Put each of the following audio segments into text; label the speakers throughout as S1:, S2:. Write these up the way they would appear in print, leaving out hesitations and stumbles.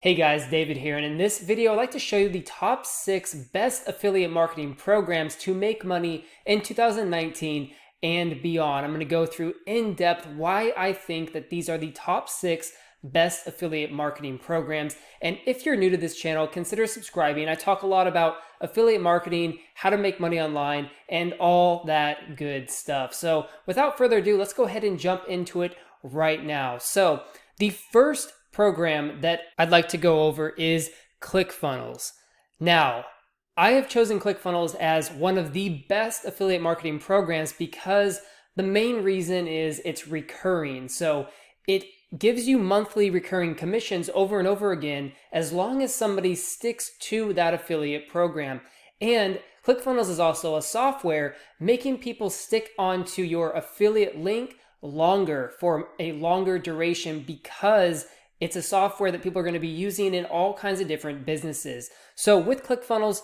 S1: Hey guys, David here, and in this video I'd like to show you the top 6 best affiliate marketing programs to make money in 2019 and beyond. I'm going to go through in depth why I think that these are the top 6 best affiliate marketing programs. And if you're new to this channel, consider subscribing. I talk a lot about affiliate marketing, how to make money online, and all that good stuff. So without further ado, let's go ahead and jump into it right now. So the first program that I'd like to go over is ClickFunnels. Now, I have chosen ClickFunnels as one of the best affiliate marketing programs because the main reason is it's recurring. So it gives you monthly recurring commissions over and over again as long as somebody sticks to that affiliate program. And ClickFunnels is also a software making people stick onto your affiliate link longer for a longer duration because it's a software that people are going to be using in all kinds of different businesses. So with ClickFunnels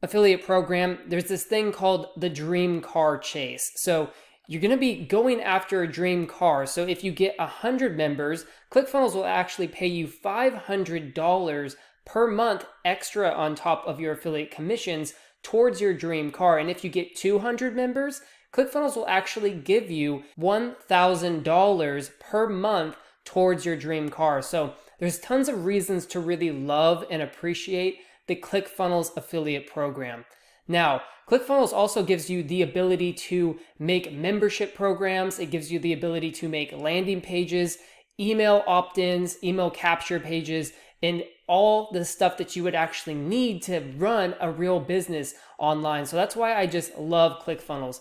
S1: affiliate program, there's this thing called the dream car chase. So you're going to be going after a dream car. So if you get 100 members, ClickFunnels will actually pay you $500 per month extra on top of your affiliate commissions towards your dream car. And if you get 200 members, ClickFunnels will actually give you $1,000 per month towards your dream car. So there's tons of reasons to really love and appreciate the ClickFunnels affiliate program. Now, ClickFunnels also gives you the ability to make membership programs. It gives you the ability to make landing pages, email opt-ins, email capture pages, and all the stuff that you would actually need to run a real business online. So that's why I just love ClickFunnels.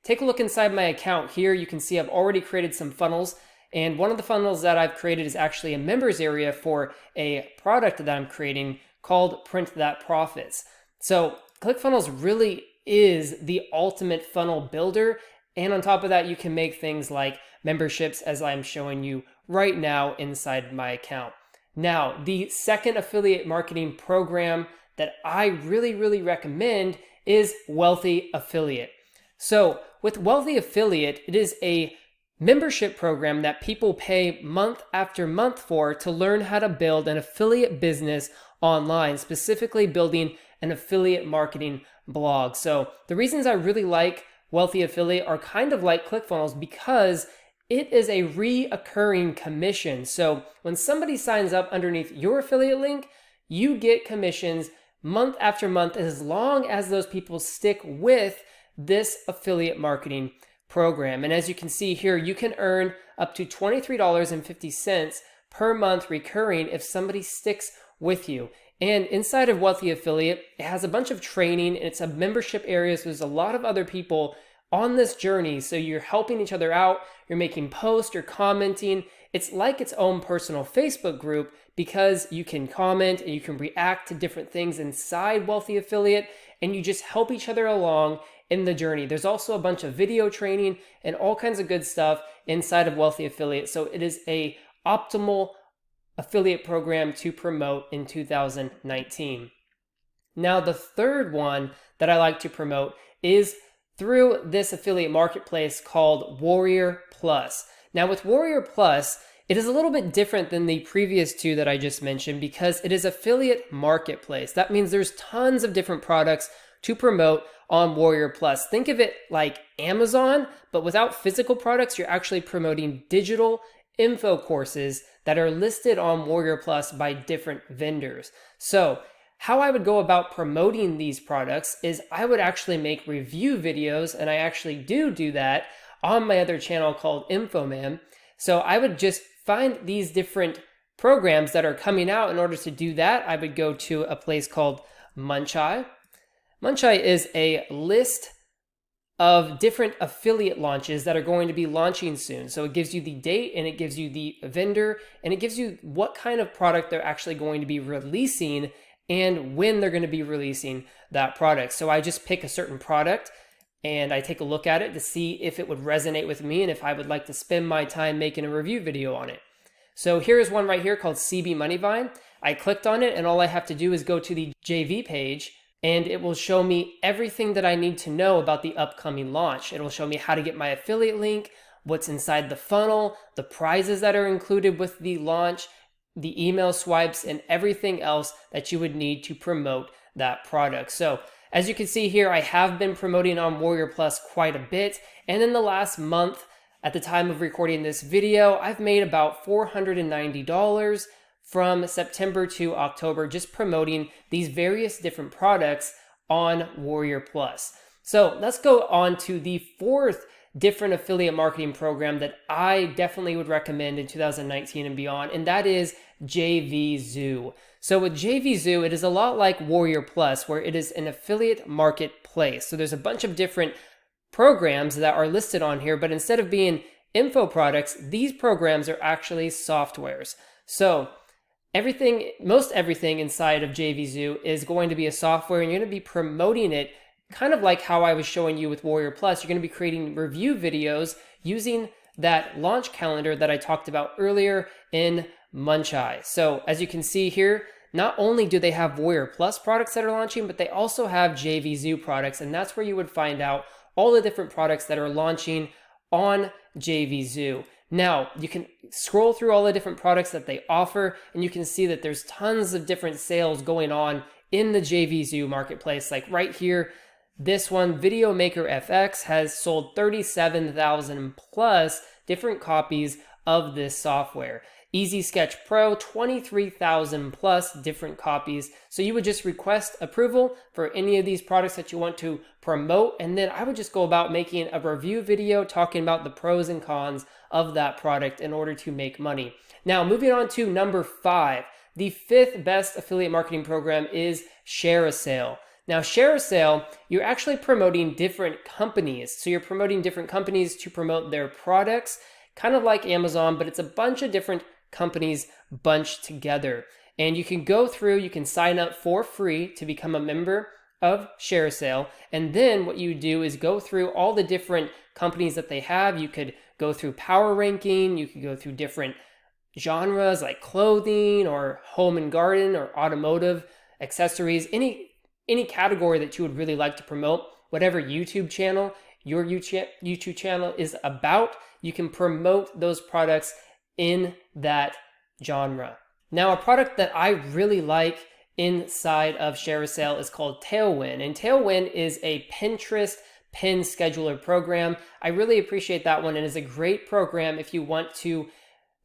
S1: Take a look inside my account here. You can see I've already created some funnels. And one of the funnels that I've created is actually a members area for a product that I'm creating called Print That Profits. So ClickFunnels really is the ultimate funnel builder. And on top of that, you can make things like memberships as I'm showing you right now inside my account. Now, the second affiliate marketing program that I really recommend is Wealthy Affiliate. So with Wealthy Affiliate, it is a membership program that people pay month after month for to learn how to build an affiliate business online, specifically building an affiliate marketing blog. So the reasons I really like Wealthy Affiliate are kind of like ClickFunnels because it is a reoccurring commission. So when somebody signs up underneath your affiliate link, you get commissions month after month as long as those people stick with this affiliate marketing program. And as you can see here, you can earn up to $23.50 per month recurring if somebody sticks with you. And inside of Wealthy Affiliate, it has a bunch of training and it's a membership area. So there's a lot of other people on this journey. So you're helping each other out. You're making posts, you're commenting. It's like its own personal Facebook group because you can comment and you can react to different things inside Wealthy Affiliate and you just help each other along in the journey. There's also a bunch of video training and all kinds of good stuff inside of Wealthy Affiliate. So it is a optimal affiliate program to promote in 2019. Now, the third one that I like to promote is through this affiliate marketplace called Warrior Plus. Now with Warrior Plus, it is a little bit different than the previous two that I just mentioned because it is affiliate marketplace. That means there's tons of different products to promote on Warrior Plus. Think of it like Amazon, but without physical products, you're actually promoting digital info courses that are listed on Warrior Plus by different vendors. So how I would go about promoting these products is I would actually make review videos, and I actually do that on my other channel called Infoman. So I would just find these different programs that are coming out. In order to do that, I would go to a place called Muncheye. Muncheye is a list of different affiliate launches that are going to be launching soon. So it gives you the date and it gives you the vendor and it gives you what kind of product they're actually going to be releasing and when they're going to be releasing that product. So I just pick a certain product and I take a look at it to see if it would resonate with me and if I would like to spend my time making a review video on it. So here's one right here called CB Moneyvine. I clicked on it and all I have to do is go to the JV page and it will show me everything that I need to know about the upcoming launch. It will show me how to get my affiliate link, what's inside the funnel, the prizes that are included with the launch, the email swipes, and everything else that you would need to promote that product. So as you can see here, I have been promoting on Warrior Plus quite a bit. And in the last month, at the time of recording this video, I've made about $490 from September to October just promoting these various different products on Warrior Plus. So let's go on to the fourth different affiliate marketing program that I definitely would recommend in 2019 and beyond, and that is JVzoo. So with JVzoo, it is a lot like Warrior Plus, where it is an affiliate marketplace. So there's a bunch of different programs that are listed on here, but instead of being info products, these programs are actually softwares. So most everything inside of JVzoo is going to be a software, and you're going to be promoting it kind of like how I was showing you with Warrior Plus. You're going to be creating review videos using that launch calendar that I talked about earlier in Muncheye. So as you can see here, not only do they have Warrior Plus products that are launching, but they also have JVzoo products, and that's where you would find out all the different products that are launching on JVzoo. Now, you can scroll through all the different products that they offer, and you can see that there's tons of different sales going on in the JVzoo marketplace. Like right here, this one, Video Maker FX, has sold 37,000 plus different copies of this software. Easy Sketch Pro, 23,000 plus different copies. So you would just request approval for any of these products that you want to promote, and then I would just go about making a review video talking about the pros and cons of that product in order to make money. Now, moving on to number 5, the fifth best affiliate marketing program is ShareASale. Now, ShareASale, you're actually promoting different companies. So you're promoting different companies to promote their products, kind of like Amazon, but it's a bunch of different companies bunched together. And you can go through, you can sign up for free to become a member of ShareASale. And then what you do is go through all the different companies that they have. You could go through power ranking, you could go through different genres like clothing or home and garden or automotive, accessories, any category that you would really like to promote, whatever YouTube channel your YouTube channel is about, you can promote those products in that genre. Now, a product that I really like inside of ShareASale is called Tailwind, and Tailwind is a Pinterest pin scheduler program. I really appreciate that one, and it's a great program if you want to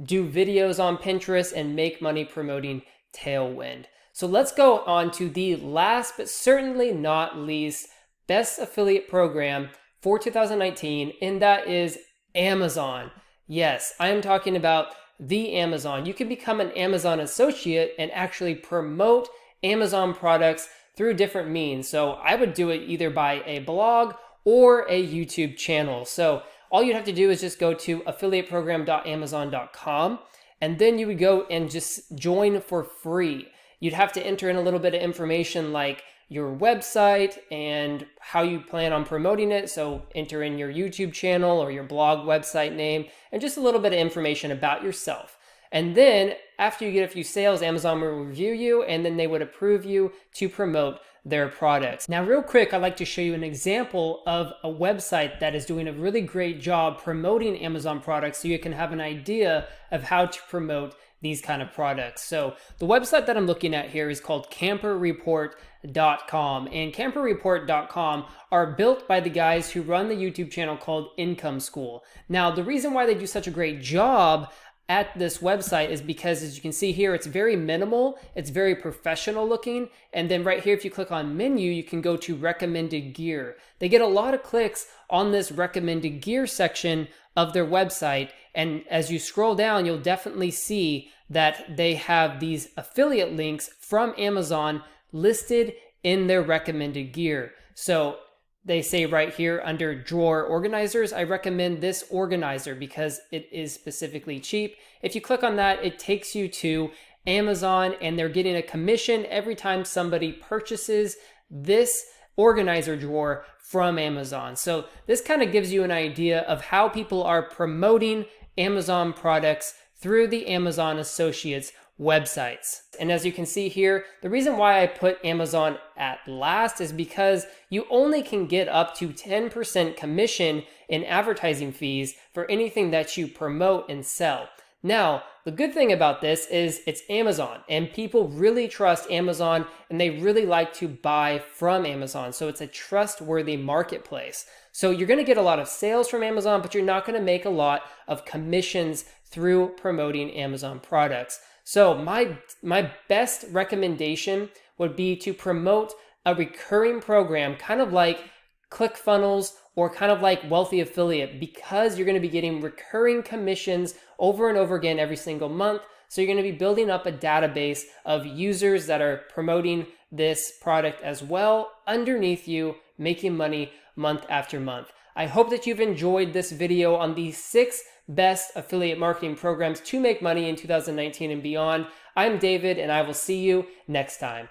S1: do videos on Pinterest and make money promoting Tailwind. So let's go on to the last, but certainly not least, best affiliate program for 2019, and that is Amazon. Yes, I am talking about the Amazon. You can become an Amazon associate and actually promote Amazon products through different means. So I would do it either by a blog or a YouTube channel. So all you'd have to do is just go to affiliateprogram.amazon.com, and then you would go and just join for free. You'd have to enter in a little bit of information like your website and how you plan on promoting it. So enter in your YouTube channel or your blog website name and just a little bit of information about yourself. And then after you get a few sales, Amazon will review you and then they would approve you to promote their products. Now, real quick, I'd like to show you an example of a website that is doing a really great job promoting Amazon products so you can have an idea of how to promote these kind of products. So the website that I'm looking at here is called camperreport.com, and camperreport.com are built by the guys who run the YouTube channel called Income School. Now, the reason why they do such a great job at this website is because, as you can see here, it's very minimal, it's very professional looking, and then right here, if you click on menu, you can go to recommended gear. They get a lot of clicks on this recommended gear section of their website, and as you scroll down, you'll definitely see that they have these affiliate links from Amazon listed in their recommended gear. So they say right here under drawer organizers, I recommend this organizer because it is specifically cheap. If you click on that, it takes you to Amazon, and they're getting a commission every time somebody purchases this organizer drawer from Amazon. So this kind of gives you an idea of how people are promoting Amazon products through the Amazon Associates websites. And as you can see here, the reason why I put Amazon at last is because you only can get up to 10% commission in advertising fees for anything that you promote and sell. Now, the good thing about this is it's Amazon, and people really trust Amazon and they really like to buy from Amazon. So it's a trustworthy marketplace. So you're going to get a lot of sales from Amazon, but you're not going to make a lot of commissions through promoting Amazon products. So my best recommendation would be to promote a recurring program, kind of like ClickFunnels or kind of like Wealthy Affiliate, because you're going to be getting recurring commissions over and over again every single month. So you're going to be building up a database of users that are promoting this product as well underneath you, making money month after month. I hope that you've enjoyed this video on the 6 best affiliate marketing programs to make money in 2019 and beyond. I'm David, and I will see you next time.